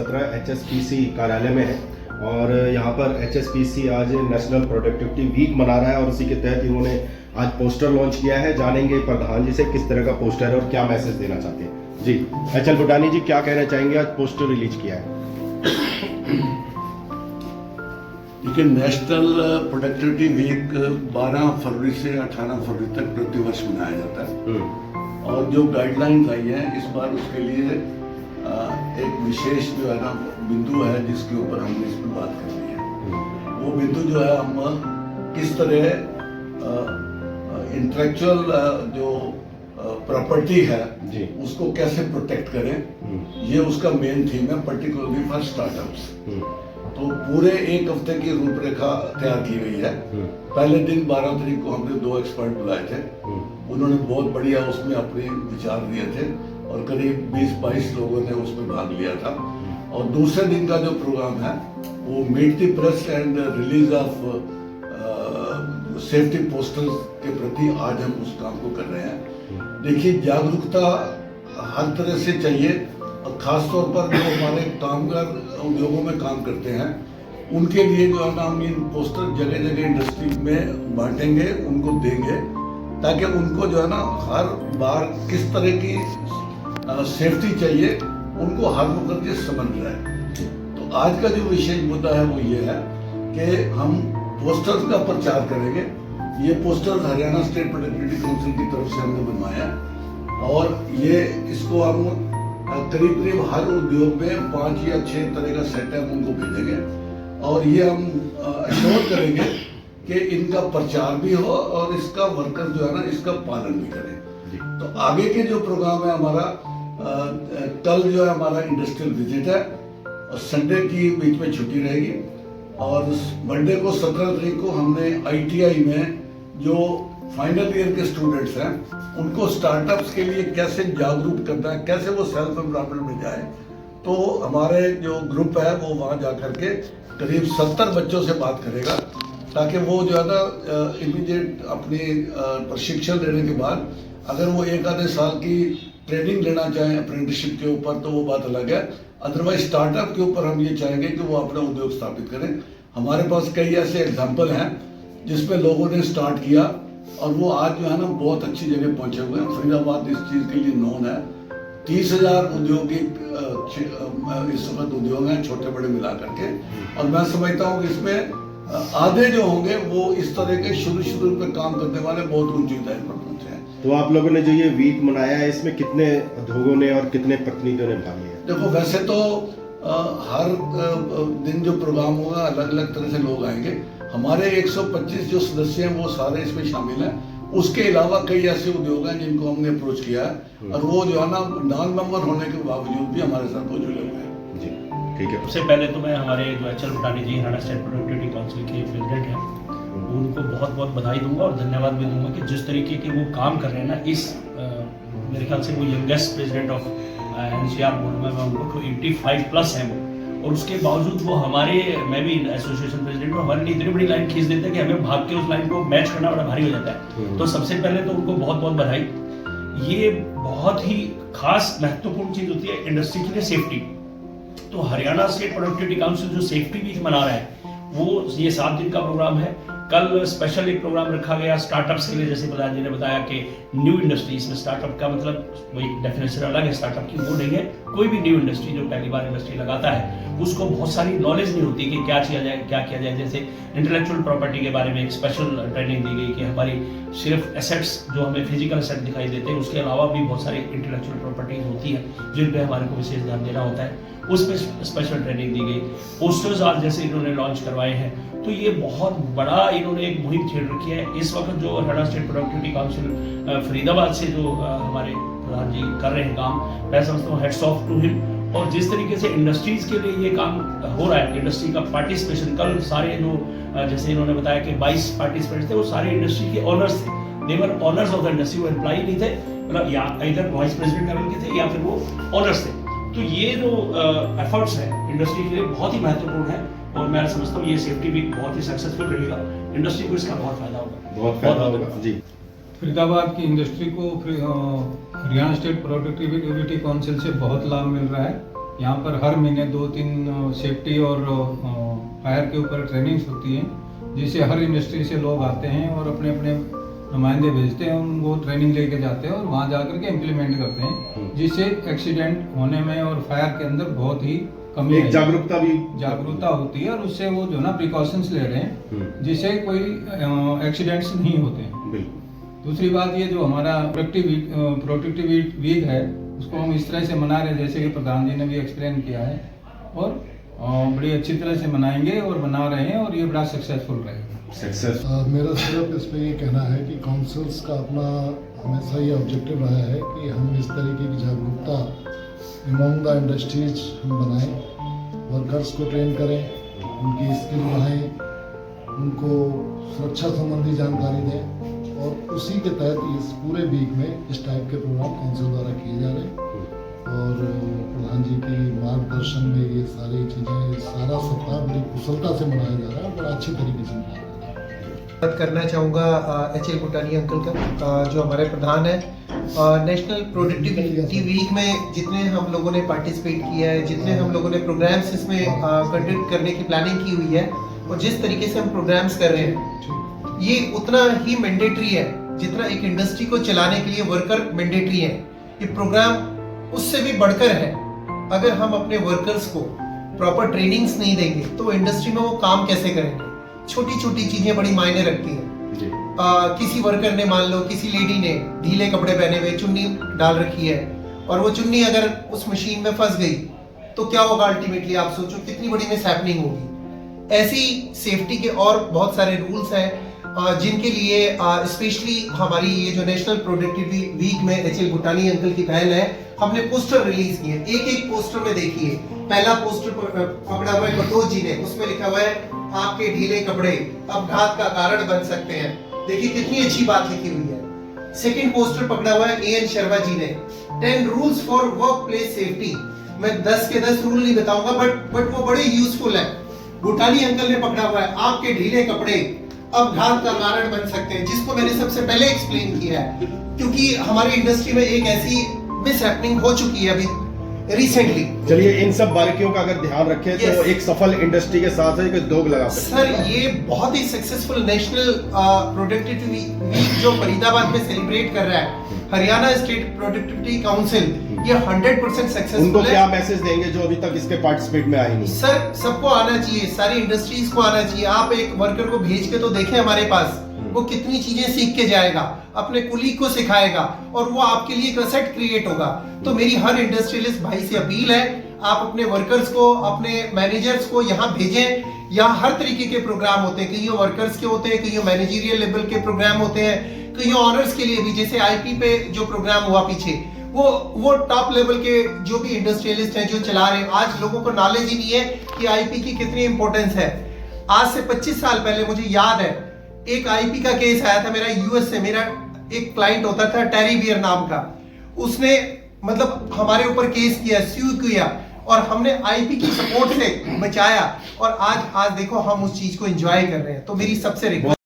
17 HSPC कार्यालय में है और यहाँ पर HSPC आज नेशनल प्रोडक्टिविटी वीक मना रहा है और उसी के तहत इन्होंने आज पोस्टर लॉन्च किया है। जानेंगे प्रधान जी से किस तरह का पोस्टर है और क्या मैसेज देना चाहते हैं। जी HL भूटानी जी, क्या कहना चाहेंगे? आज पोस्टर रिलीज किया है। देखिए, नेशनल प्रोडक्टिविटी वीक 12 फरवरी से 18 फरवरी तक प्रतिवर्ष मनाया जाता है और जो गाइडलाइंस आई हैं इस बार उसके लिए एक विशेष जो है ना बिंदु है जिसके ऊपर हमने इस पर बात करनी है। वो बिंदु जो है हम किस तरह इंटेलेक्चुअल जो प्रॉपर्टी है जी उसको कैसे प्रोटेक्ट करें, ये उसका मेन थीम है, पर्टिकुलरली फॉर स्टार्टअप्स। तो पूरे एक हफ्ते की रूपरेखा तैयार की गई है। पहले दिन 12 तारीख को हमने 2 एक्सपर्ट बुलाए थे, उन्होंने बहुत बढ़िया उसमें अपने विचार दिए थे और करीब 20-22 लोगों ने उसमें भाग लिया था। और दूसरे दिन का जो प्रोग्राम है वो meet the press and release of safety posters के प्रति आज हम उस काम को कर रहे हैं। देखिए, जागरूकता हर तरह से चाहिए और खास तौर पर जो हमारे कामगार उद्योगों में काम करते हैं उनके लिए जो है ना हम इन पोस्टर जगह जगह इंडस्ट्री में बांटेंगे, उनको देंगे ताकि उनको जो है ना हर बार किस तरह की सेफ्टी चाहिए उनको हर वक्त ये समझ रहे। तो आज का जो विशेष मुद्दा है वो ये है कि हम पोस्टर्स का प्रचार करेंगे। ये posters Haryana state productivity council की तरफ से हमने बनवाया और ये इसको हम करीब हर उद्योग में 5 या 6 तरह का सेट है, उनको भेजेंगे और ये हम अश्योर करेंगे कि इनका प्रचार भी हो और इसका वर्कर जो है ना इसका पालन भी करें। तो आगे के जो प्रोग्राम है हमारा कल जो है हमारा इंडस्ट्रियल विजिट है और संडे की बीच में छुट्टी रहेगी और मंडे को 17 तारीख को हमने ITI में जो फाइनल ईयर के स्टूडेंट्स हैं उनको स्टार्टअप्स के लिए कैसे जागरूक करना है, कैसे वो सेल्फ एम्प्लॉयमेंट में जाए। तो हमारे जो ग्रुप है वो वहाँ जा करके करीब 70 बच्चों से बात करेगा ताकि वो जो है ना इमीडिएट अपनी प्रशिक्षण लेने के बाद अगर वो 1 आधे साल की ट्रेनिंग लेना चाहें अप्रेंटिसशिप के ऊपर तो वो बात अलग है, अदरवाइज स्टार्टअप के ऊपर हम ये चाहेंगे कि वो अपना उद्योग स्थापित करें। हमारे पास कई ऐसे एग्जाम्पल हैं जिसमें लोगों ने स्टार्ट किया और वो आज जो है ना बहुत अच्छी जगह पहुंचे हुए हैं। फरीदाबाद इस चीज़ के लिए नोन है। 30,000 औद्योगिक इस वक्त उद्योग हैं छोटे बड़े मिला करके और मैं समझता हूँ कि इसमें आधे जो होंगे वो इस तरह के शुरू पे काम करने वाले बहुत ऊंची ऊंचाई पर पहुंचे हैं। तो आप लोगों ने जो ये वीक मनाया है इसमें कितने उद्योगों ने और कितने प्रतिनिधियों ने भाग लिया? देखो, वैसे तो हर दिन जो प्रोग्राम होगा अलग अलग तरह से लोग आएंगे। हमारे 125 जो सदस्य हैं वो सारे इसमें शामिल हैं। उसके अलावा कई ऐसे उद्योग हैं जिनको हमने अप्रोच किया है और वो जो है ना नॉन मेंबर होने के बावजूद भी हमारे साथ वो जुड़े हुए हैं। जी ठीक है। सबसे पहले तो मैं हमारे जो HL भूटानी जी हरियाणा स्टेट प्रोडक्टिविटी काउंसिल के प्रेसिडेंट हैं उनको बहुत बहुत बधाई दूंगा और धन्यवाद भी दूंगा कि जिस तरीके के वो काम कर रहे हैं ना इस मेरे ख्याल से वो youngest president of NCR board में मैं उनको 85+ हैं वो और उसके बावजूद वो हमारे मैं भी एसोसिएशन प्रेसिडेंट हूँ, हमारे लिए इतनी बड़ी लाइन खींच देते हैं कि हमें भाग के उस लाइन को मैच करना बड़ा भारी हो जाता है। तो सबसे पहले तो उनको बहुत बहुत बधाई। ये बहुत ही खास महत्वपूर्ण चीज होती है इंडस्ट्री के लिए सेफ्टी। तो हरियाणा स्टेट प्रोडक्टिविटी काउंसिल जो सेफ्टी वीक मना रहा है वो ये 7 दिन का प्रोग्राम है। कल स्पेशल एक प्रोग्राम रखा गया स्टार्टअप्स के लिए, जैसे प्रधान जी ने बताया कि न्यू इंडस्ट्रीज में स्टार्टअप का मतलब वही डेफिनेशन अलग है स्टार्टअप की, वो नहीं है। कोई भी न्यू इंडस्ट्री जो पहली बार इंडस्ट्री लगाता है उसको बहुत सारी नॉलेज नहीं होती कि क्या किया जाए क्या किया जाए। जैसे इंटेलेक्चुअल प्रॉपर्टी के बारे में एक स्पेशल ट्रेनिंग दी गई कि हमारी सिर्फ एसेट्स जो हमें फिजिकल एसेट दिखाई देते हैं उसके अलावा भी बहुत सारी इंटेलेक्चुअल प्रॉपर्टीज होती है जिन पे हमारे को विशेष ध्यान देना होता है, उस पर स्पेशल ट्रेनिंग दी गई। पोस्टर्स आज जैसे इन्होंने लॉन्च करवाए हैं तो ये बहुत बड़ा इन्होंने एक मुहिम छेड़ रखी है। इस वक्त जो Haryana state productivity council Faridabad से जो हमारे प्रधान जी कर रहे हैं काम, मैं समझता हूँ हेड्स ऑफ टू हिम। और जिस तरीके से इंडस्ट्रीज के लिए ये काम हो रहा है, इंडस्ट्री का पार्टिसिपेशन, कल सारे जो जैसे इन्होंने बताया कि 22 पार्टिसिपेंट्स थे वो सारे इंडस्ट्री के ऑनर्स थे, देवर ऑनर्स ऑफ द इंडस्ट्री, वो एम्प्लॉई नहीं थे, मतलब या इधर वाइस प्रेसिडेंट लेवल के थे या फिर वो ऑनर्स थे। तो ये जो एफर्ट्स है इंडस्ट्री के लिए बहुत ही महत्वपूर्ण है और मैं समझता हूँ ये सेफ्टी वीक बहुत ही सक्सेसफुल रहेगा, इंडस्ट्री को इसका बहुत फायदा होगा। बहुत फायदा होगा जी। फरीदाबाद की इंडस्ट्री को हरियाणा स्टेट प्रोडक्टिविटी काउंसिल से बहुत लाभ मिल रहा है यहाँ पर हर महीने 2-3 सेफ्टी और फायर के ऊपर ट्रेनिंग्स होती हैं, जिससे हर इंडस्ट्री से लोग आते हैं और अपने अपने नुमाइंदे भेजते हैं, उनको ट्रेनिंग लेके जाते हैं और वहाँ जा करके इम्प्लीमेंट करते हैं, जिससे एक्सीडेंट होने में और फायर के अंदर बहुत ही कमी एक है। जागरूकता होती है और उससे वो जो ना प्रिकॉशंस ले रहे हैं, जिससे कोई एक्सीडेंट्स नहीं होते हैं। बिल्कुल। दूसरी बात ये जो हमारा प्रोडक्टिविटी वीक है, उसको हम इस तरह से मना रहे हैं जैसे कि प्रधान जी ने भी एक्सप्लेन किया है, और बड़ी अच्छी तरह से मनाएंगे और मना रहे हैं, और ये बड़ा सक्सेसफुल रहेगा। सक्सेस मेरा सिर्फ इस पे ये कहना है कि काउंसिल्स का अपना हमेशा ये ऑब्जेक्टिव रहा है कि हम इस तरीके की जागरूकता अमंग द इंडस्ट्रीज हम बनाएं, वर्कर्स को ट्रेन करें, उनकी स्किल बढ़ाएं, उनको सुरक्षा संबंधी जानकारी दें, और उसी के तहत इस पूरे वीक में इस टाइप के प्रोग्राम काउंसिल द्वारा किए जा रहे हैं। और प्रधान जी की मार्गदर्शन में ये सारी चीज़ें, सारा सप्ताह बड़ी कुशलता से मनाया जा रहा है, बड़ा अच्छे तरीके से मनाया जा रहा है। बात करना चाहूँगा एच.एल. भूटानी अंकल का, जो हमारे प्रधान है। नेशनल प्रोडक्टिविटी वीक में जितने हम लोगों ने पार्टिसिपेट किया है, जितने हम लोगों ने प्रोग्राम्स इसमें कंडक्ट करने की प्लानिंग की हुई है, और जिस तरीके से हम प्रोग्राम्स कर रहे हैं, ये उतना ही मैंडेटरी है जितना एक इंडस्ट्री को चलाने के लिए वर्कर मैंडेटरी है। ये प्रोग्राम उससे भी बढ़कर है। अगर हम अपने वर्कर्स को प्रॉपर ट्रेनिंग्स नहीं देंगे तो इंडस्ट्री में वो काम कैसे करेंगे। छोटी छोटी चीजें बड़ी मायने रखती हैं। किसी वर्कर ने, मान लो किसी लेडी ने ढीले कपड़े पहने हुए चुन्नी डाल रखी है, और वो चुन्नी अगर उस मशीन में फंस गई तो क्या होगा अल्टीमेटली, आप सोचो कितनी बड़ी मिसहैपनिंग होगी। ऐसी सेफ्टी के और बहुत सारे रूल्स हैं जिनके लिए स्पेशली हमारी ये जो नेशनल प्रोडक्टिविटी वीक में एच.एल. भूटानी अंकल की पहल है, हमने पोस्टर रिलीज किए। एक पोस्टर में देखिए, पहला पोस्टर पकड़ा हुआ है कटोच जी ने, उसमें लिखा हुआ है आपके ढीले कपड़े अपघात का कारण बन सकते हैं। देखिए कितनी अच्छी बात लिखी हुई है। सेकंड पोस्टर पकड़ा हुआ है ए.एन. शर्मा जी ने, 10 rules for work place safety. मैं 10 के 10 रूल नहीं बताऊंगा, बट वो बड़े यूजफुल है। भूटानी अंकल ने पकड़ा हुआ है आपके ढीले कपड़े अपघात का कारण बन सकते हैं, जिसको मैंने सबसे पहले एक्सप्लेन किया है, क्योंकि हमारी इंडस्ट्री में एक ऐसी मिसहैपनिंग हो चुकी है अभी रिसेंटली। चलिए इन सब बारीकियों का अगर ध्यान रखें तो एक सफल इंडस्ट्री के साथ है कि दोग लगा सकते सर, ये बहुत ही सक्सेसफुल नेशनल प्रोडक्टिविटी वीक जो फरीदाबाद में सेलिब्रेट कर रहा है हरियाणा स्टेट प्रोडक्टिविटी काउंसिल, ये 100% सक्सेसफुल उनको है। क्या मैसेज देंगे जो अभी तक इसके पार्टिसिपेट में आए नहीं? सर, सबको आना चाहिए, सारी इंडस्ट्रीज को आना चाहिए। आप एक वर्कर को भेज के तो देखें हमारे पास, वो कितनी चीजें सीख के जाएगा, अपने कुलीग को सिखाएगा, और वो आपके लिए एक असेट क्रिएट होगा। तो मेरी हर इंडस्ट्रियलिस्ट भाई से अपील है, आप अपने वर्कर्स को, अपने मैनेजर्स को यहाँ भेजें। यहाँ हर तरीके के प्रोग्राम होते हैं, कहीं वर्कर्स के होते हैं, कहीं मैनेजरियल लेवल के प्रोग्राम होते हैं, कहीं ऑनर्स के लिए भी, जैसे आईपी पे जो प्रोग्राम हुआ पीछे, वो टॉप लेवल के जो भी इंडस्ट्रियलिस्ट हैं जो चला रहे हैं। आज लोगों को नॉलेज ही नहीं है कि आईपी की कितनी इंपॉर्टेंस है। आज से 25 साल पहले मुझे याद है, एक आईपी का केस आया था मेरा यूएस से। मेरा एक क्लाइंट होता था टेरी बियर नाम का, उसने मतलब हमारे ऊपर केस किया, स्यू किया, और हमने आईपी की सपोर्ट से बचाया, और आज देखो हम उस चीज को एंजॉय कर रहे हैं। तो मेरी सबसे रिक्वेस्ट